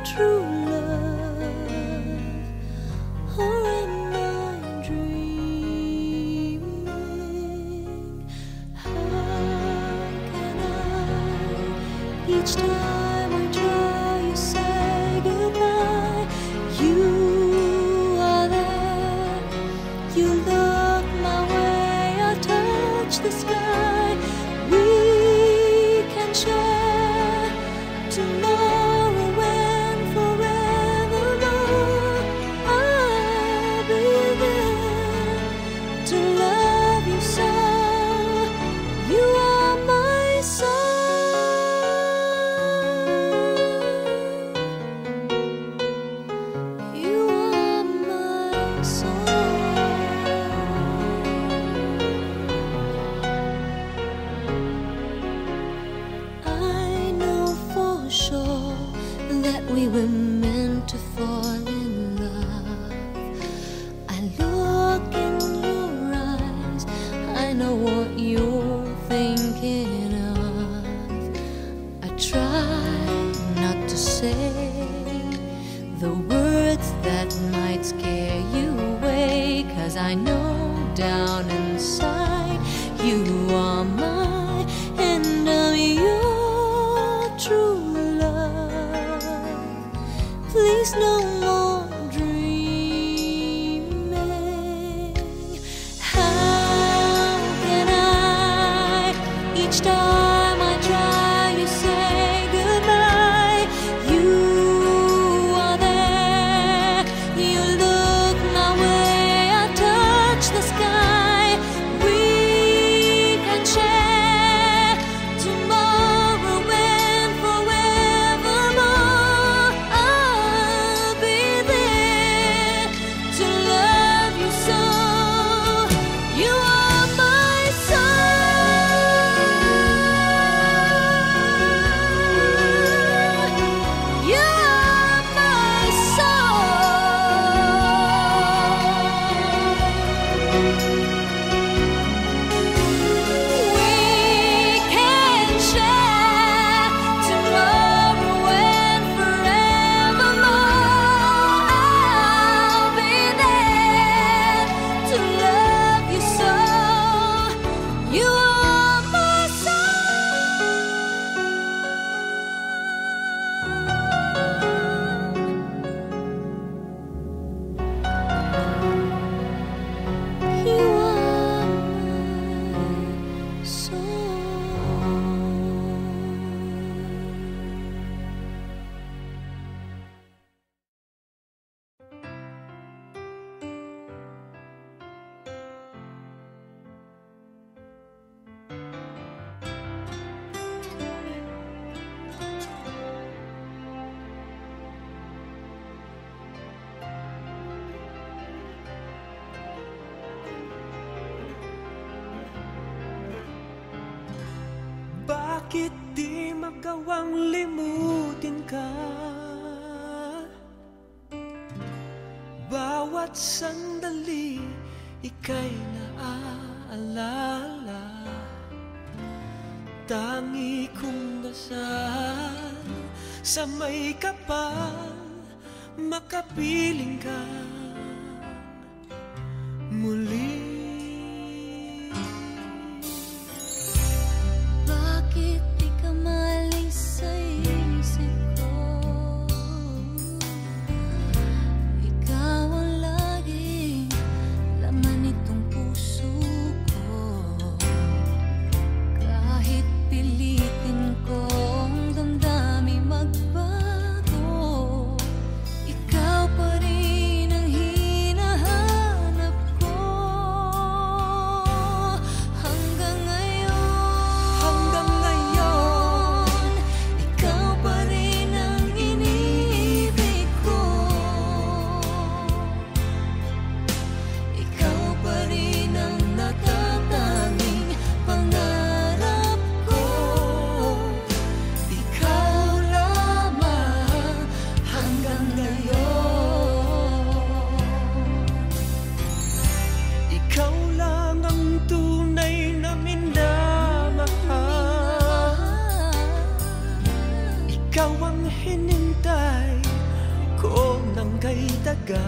true love, or am I dreaming? How can I, each time I try, you say goodbye? You are there, you look my way, I touch the sky. We can share tomorrow and forevermore. I'll be there to love you so. You are my soul. You are my soul. I know for sure that we were meant to fall in love. I look in your eyes, I know what you're thinking of. I try not to say the words that might scare you away, 'cause I know down inside you are mine and I'm your true love. Please no more dreaming. How can I, each time I try, you say goodbye? You are there, you look my way, I touch the sky. We can share tomorrow and forevermore. I'll be there to love you so. You are my soul. You are my soul. We can share tomorrow and forevermore. I'll be there to love you so. You are my soul. You are my Bakit di magawang limutin ka? Bawat sandali ika'y naaalala. Tangi kong dasal sa may kapal, makapiling ka muli. Bakit di ka malis sa isip ko? Ikaw ang laging laman nitong puso ko. Kahit pilitin kong damdamin magbago, ikaw pa rin ang hinahanap ko. kay daga.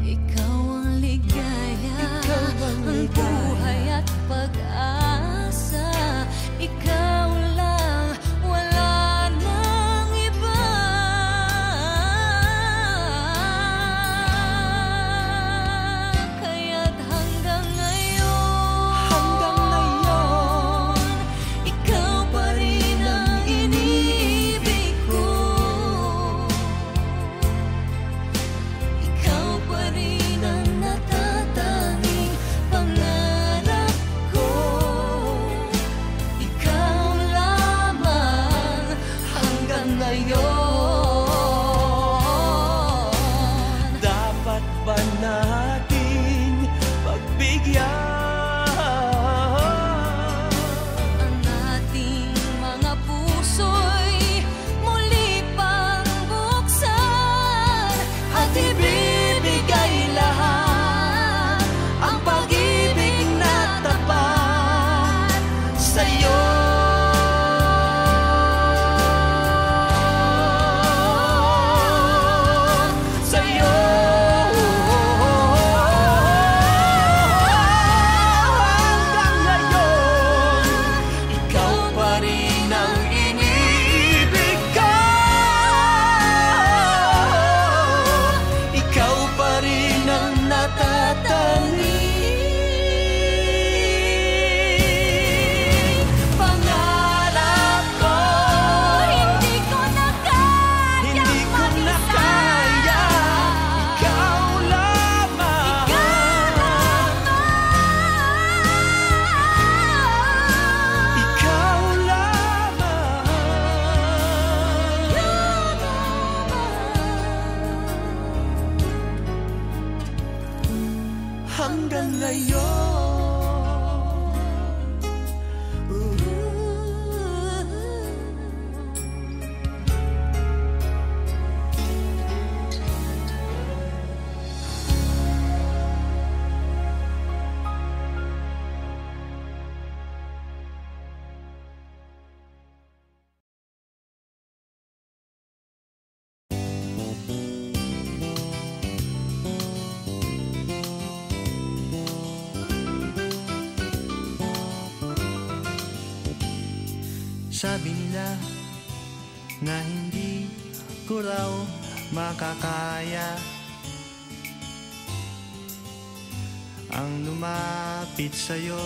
Ikaw ang ligaya, ang buhay at pag-asa. Ikaw lang, wala nang iba. Kaya't hanggang ngayon, ikaw pa rin ang iniibig ko. Ikaw pa rin ang natatanging pangarap ko. Ikaw lamang hanggang ngayon. Dapat ba nating pagbigyan Ang ating mga puso'y muli pang buksan at ibibigay lahat ang pag-ibig na tapat sa'yo. Sa'yo. hanggang ngayon. Ikaw pa rin ang iniibig ko. Ikaw pa rin ang natatanging pangarap ko. Hindi ko na kayang Hindi ko na kaya, ikaw lamang. Ikaw lamang. Hanggang ngayon. Sabi nila na hindi ko raw makakaya ang lumapit sa'yo,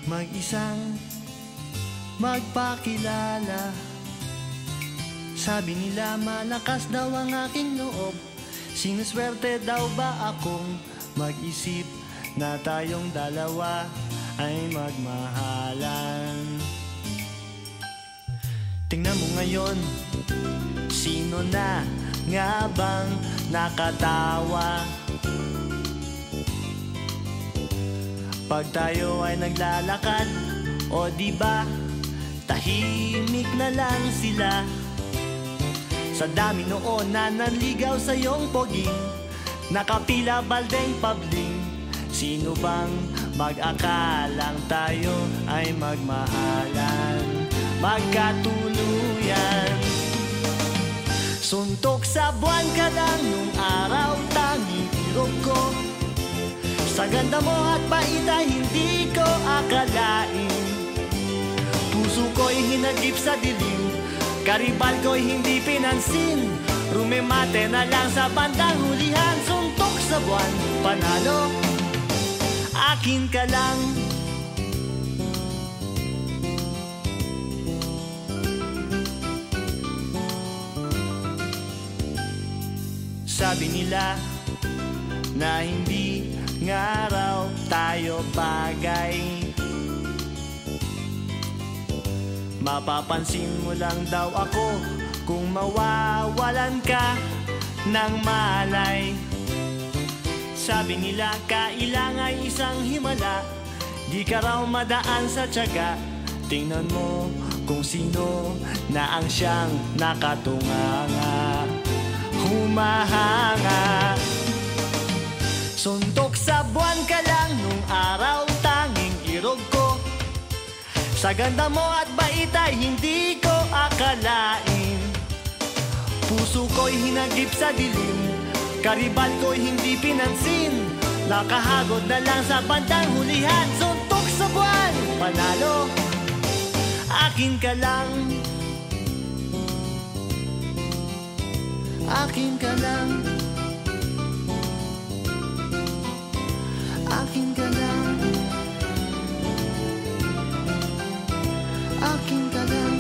mag-isang magpakilala. Sabi nila malakas daw ang aking loob, sinuswerte daw ba akong mag-isip na tayong dalawa ay magmahalan. Tingnan mo ngayon, sino na nga bang nakatawa? Pag tayo ay naglalakad, o di ba tahimik na lang sila. Sa dami noon na nanligaw sa iyong poging, nakapila baldeng pabling. Sino bang mag-akalang tayo ay magmahalan, magkatuluyan? Suntok sa buwan ka lang nung araw, tanging irog ko. Sa ganda mo at bait ay hindi ko akalain. Puso ko'y hinagip sa dilim, karibal ko'y hindi pinansin. Rumemate na lang sa bandang hulihan. Suntok sa buwan, panalo, akin ka lang. Sabi nila na hindi nga raw tayo bagay, mapapansin mo lang daw ako kung mawawalan ka ng malay. Sabi nila kailangan isang himala, di ka raw madaan sa tiyaga. Tingnan mo kung sino na ang siyang nakatunganga, humahanga. Suntok sa buwan ka lang nung araw, tanging irog ko. Sa ganda mo at bait ay hindi ko akalain. Puso ko'y hinagip sa dilim, karibal ko'y hindi pinansin. Nakahagod na lang sa bandang hulihan, suntok sa buwan, panalo, akin ka lang. Akin ka lang. Akin ka lang. Akin ka lang.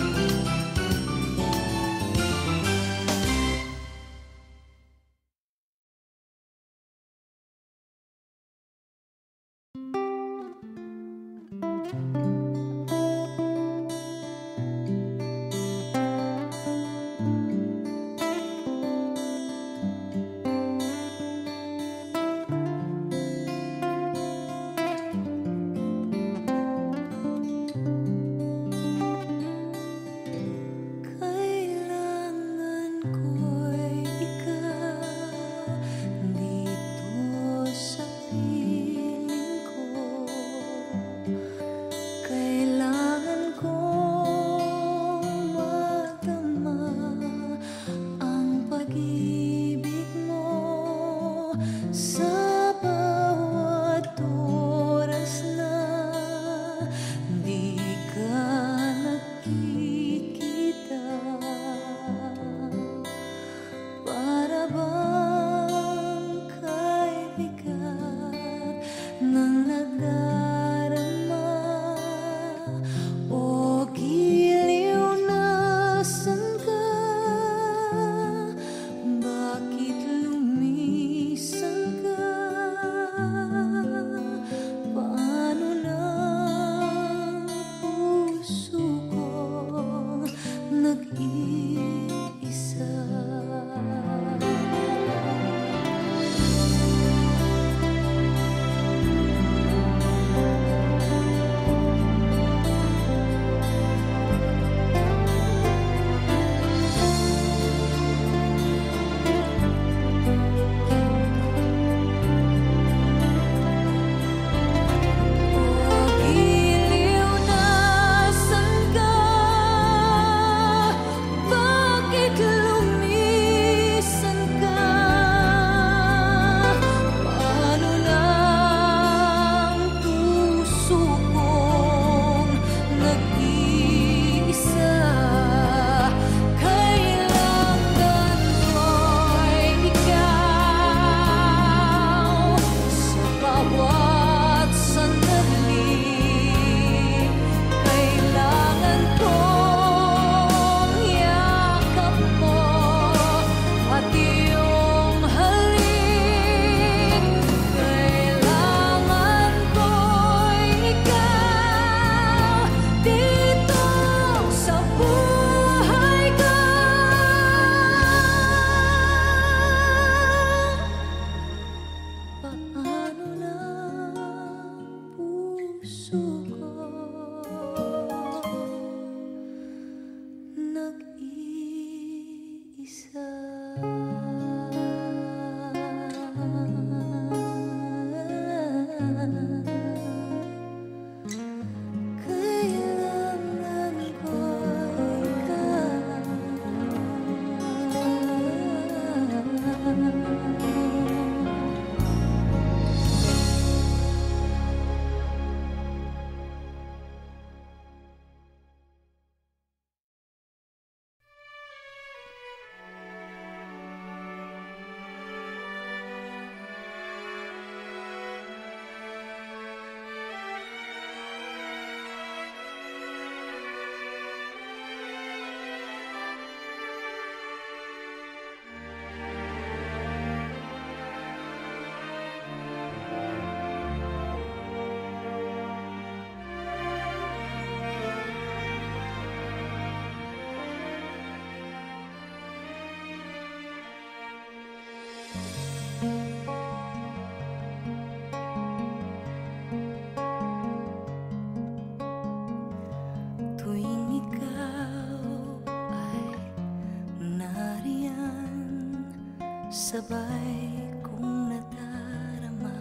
Sabay kong nadarama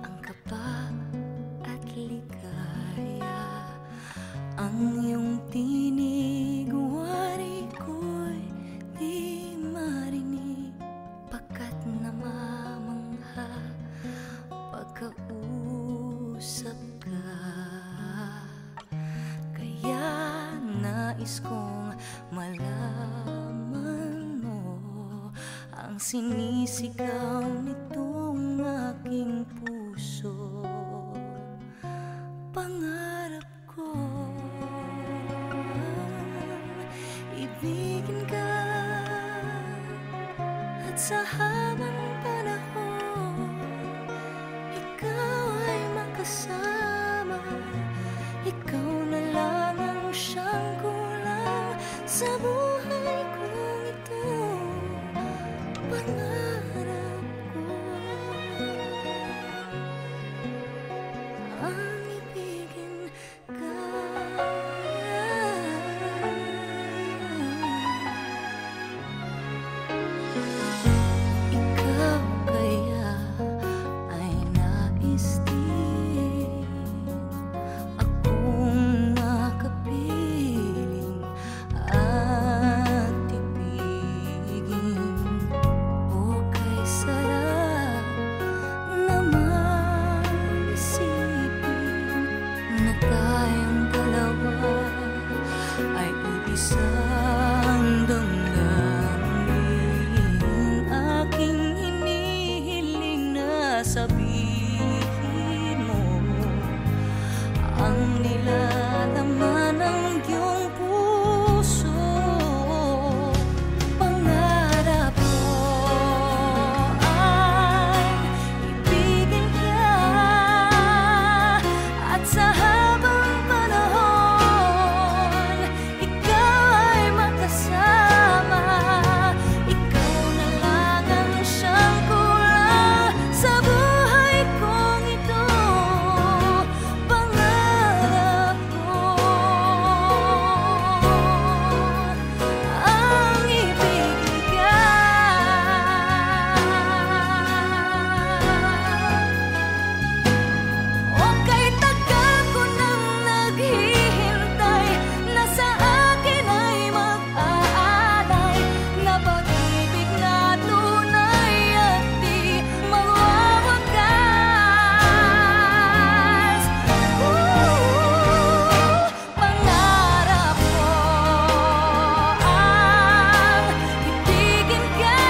ang kaba at ligaya. Ang iyong tinig, wari ko'y di mahal. ang sinisigaw nitong aking puso. Pangarap ko ibigin ka, at sa habang panahon ikaw ay makasama. Ikaw na lang ang siyang kulang sa buhay kong ito. Pangarap ko ang ibigin ka. Ikaw kaya ay nais din akong makapiling at ibigin. O kay sarap naman isipin na tayong dalawa ay iisang damdamin. Aking hinihiling na sabihin mo ang nilalaman ng iyong puso. Pangarap ko ay ibigin ka, at sa habang panahon ikaw ay makasama. Ikaw na lang ang siyang kulang sa buhay kong ito. Pangarap ko ang ibigin ka. O kay tagal ko nang naghihintay na sa akin ay mag-aalay na pag-ibig na tunay at di mawawakas. Pangarap ko ang ibigin ka,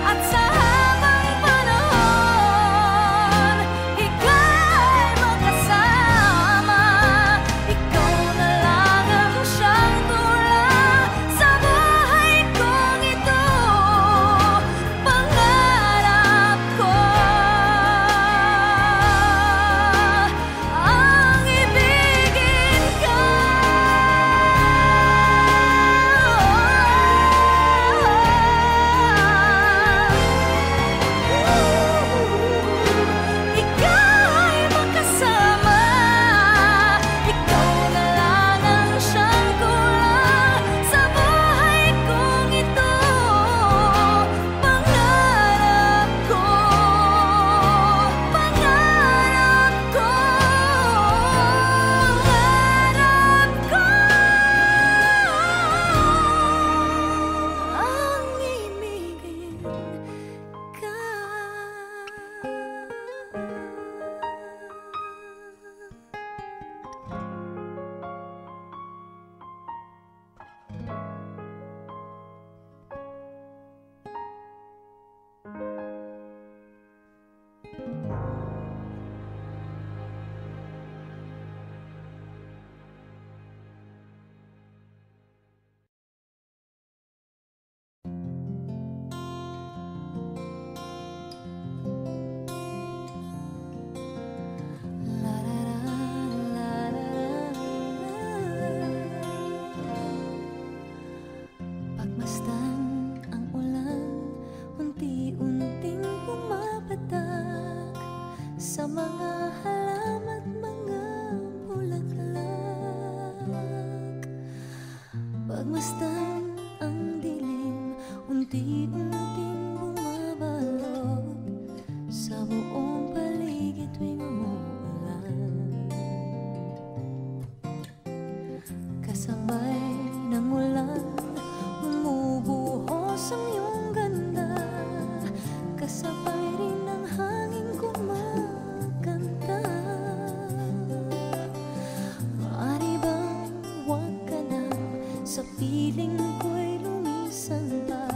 at sa habang panahon ikaw ay makasama. Ikaw na lang ang siyang kulang sa buhay kong ito. Pangarap ko ang ibigin ka. Ikaw ay makasama. Ikaw na lang ang siyang kulang sa buhay kong ito. Pangarap ko, pangarap ko, pangarap ko ang ibigin ka. Pagmasdan ang ulan, unti-unting pumapatak sa mga halaman at mga bulaklak. Pagmasdan ang dilim, unti-unting bumabalot sa buong paligid tuwing umuulan. Kasabay ng ulan, bumubuhos ang iyong ganda. Kasabay rin ng hangin kumakanta. Maaari bang huwag ka na sa piling ko'y lumisan pa?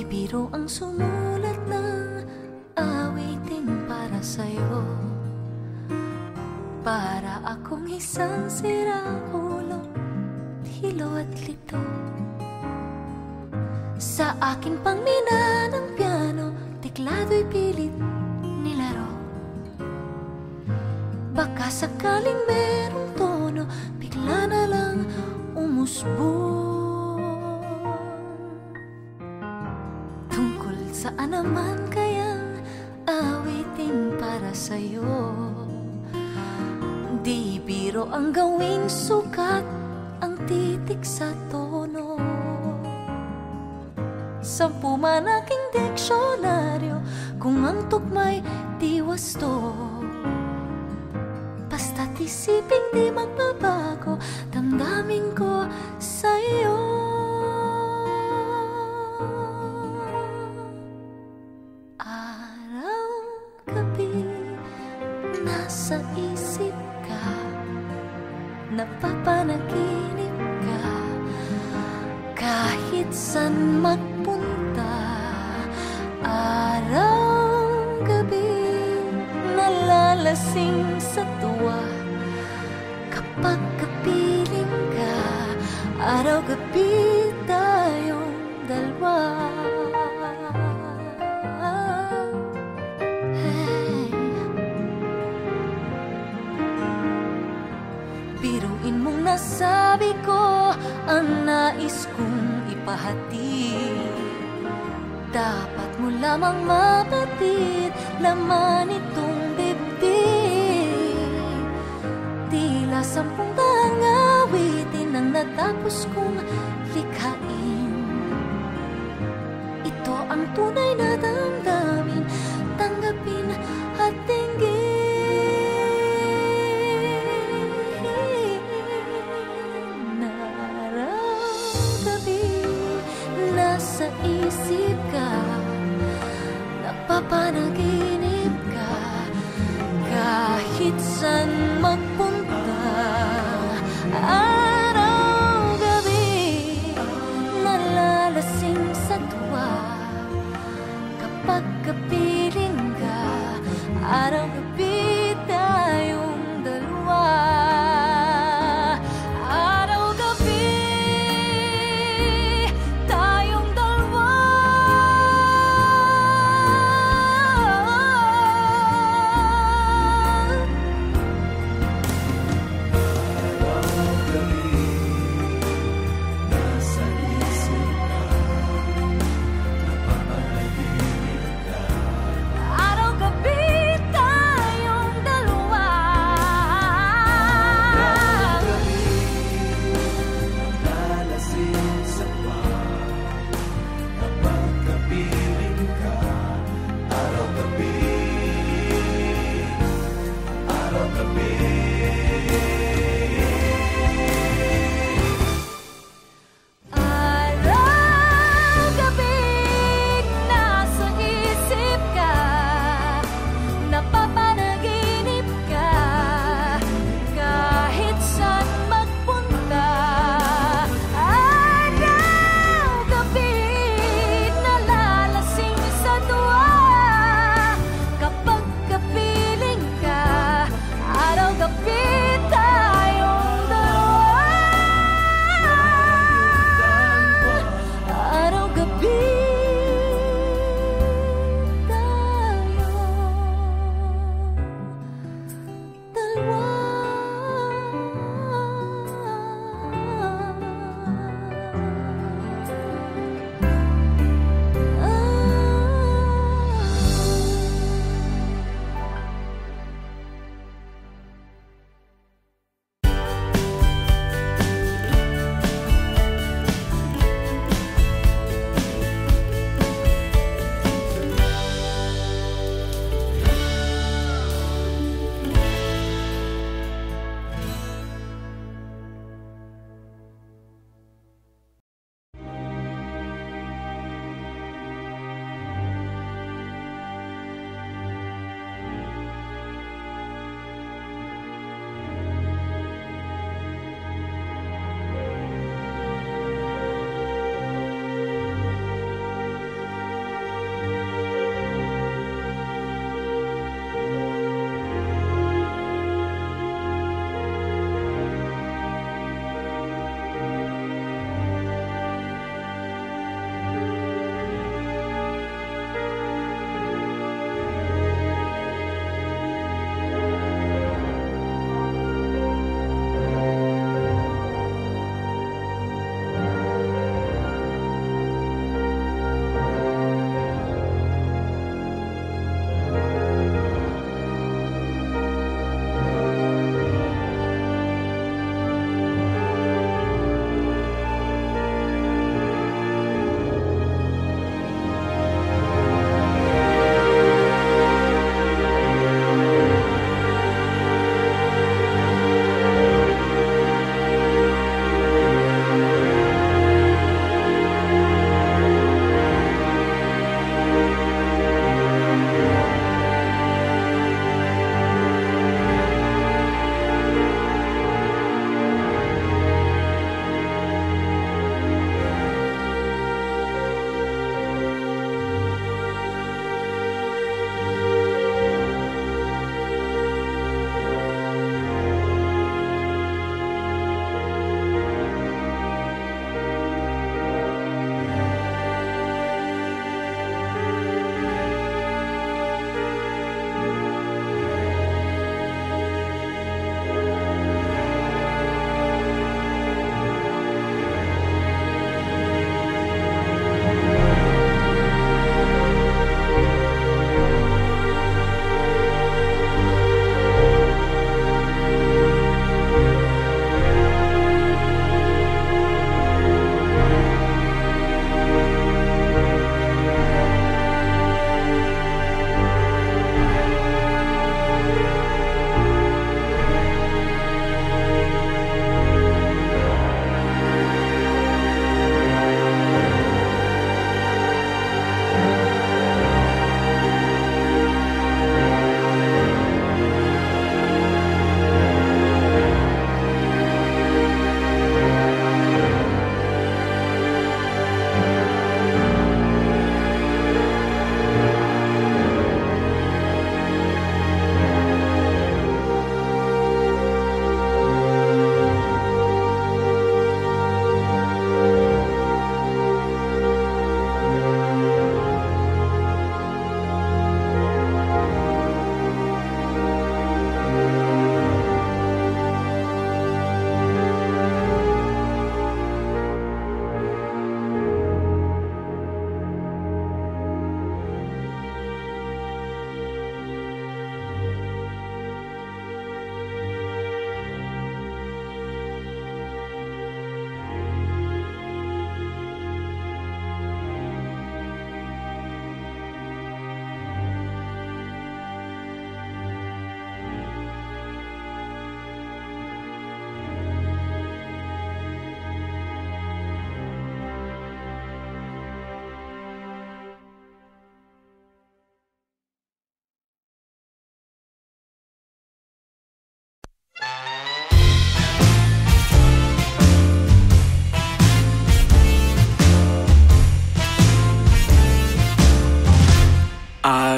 biro ang sumulat ng awitin para sa'yo. Para akong isang sirang-ulo, hilo at lito. Sa aking pangmina ng piano, tiklado'y pilit nilaro. Baka sakaling merong tono, bigla na lang umusbong. Tungkol saan naman kayang awitin para sa'yo? Di biro ang gawing sukat, ang titik sa tono. 10 man aking diksyonaryo, kung ang tugma'y di wasto. Basta't isipin di magbabago, damdamin ko sa'yo. Araw, gabi, nasa isip ka, napapanaginip ka, kahit san magpunta. Araw, gabi, nalalasing sa tuwa, kapag kapiling ka. Araw, gabi, tayong dalawa. Hey. Biruin mong nasabi ko ang nais kong ipahatid. Dapat mo lamang mapatid, laman itong dibdib. Tila 10 daang awitin ang natapos kong likhain. Ito ang tunay na damdamin, tanggapin at tinggin. Nasa isip ka, napapanaginip ka, kahit san magpunta. Araw, gabi, nalalasing sa tuwa, kapag kapiling ka. Araw, gabi, tayong dalawa.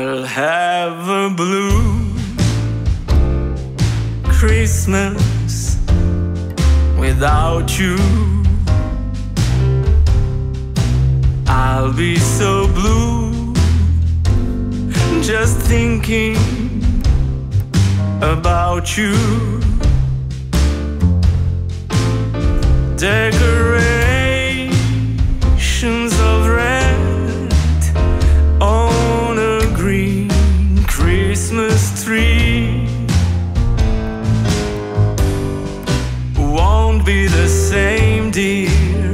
I'll have a blue Christmas without you. I'll be so blue just thinking about you. Decorations of red on a green Christmas tree won't be the same, dear,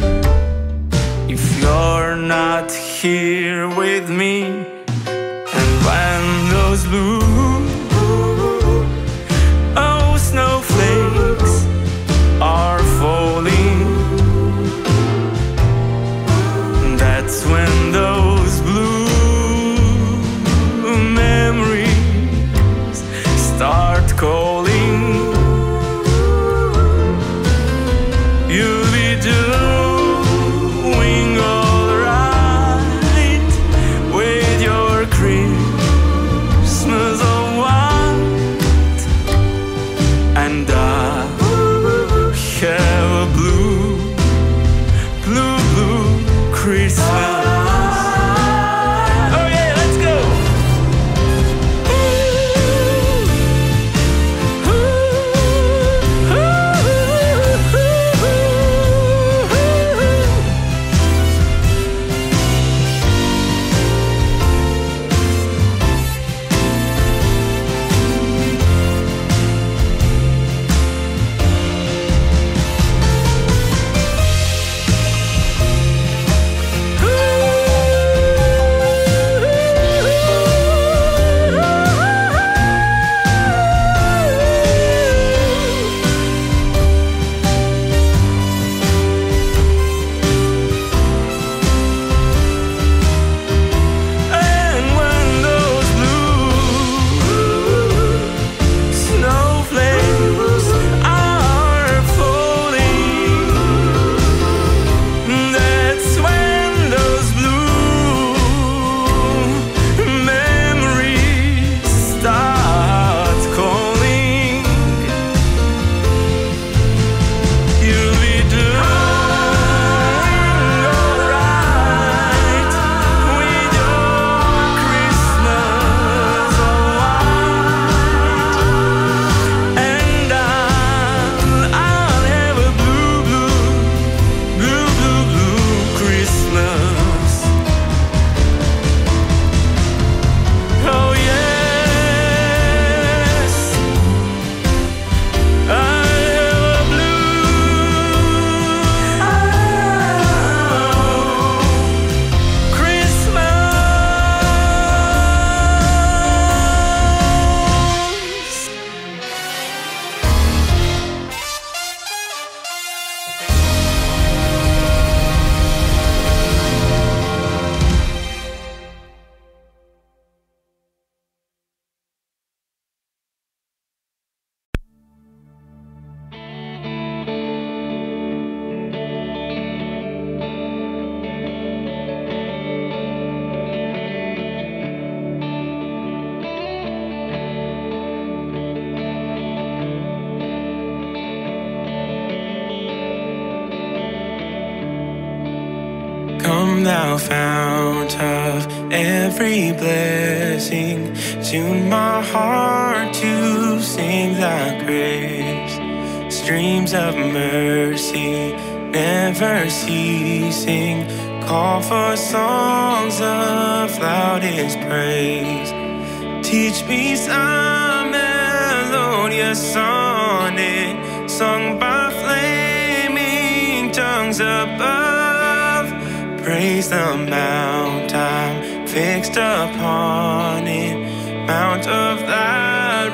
if you're not here with me. And when those blue snowflakes are falling, that's when those blue memories start calling. You'll be doing alright with your Christmas of white, and I'll have a blue Christmas. Oh yeah, let's go! Come thou fount of every blessing, tune my heart to sing thy grace. Streams of mercy never ceasing, call for songs of loudest praise. Teach me some melodious sonnet sung by flaming tongues above. Praise the mount I'm fixed upon it, mount of thy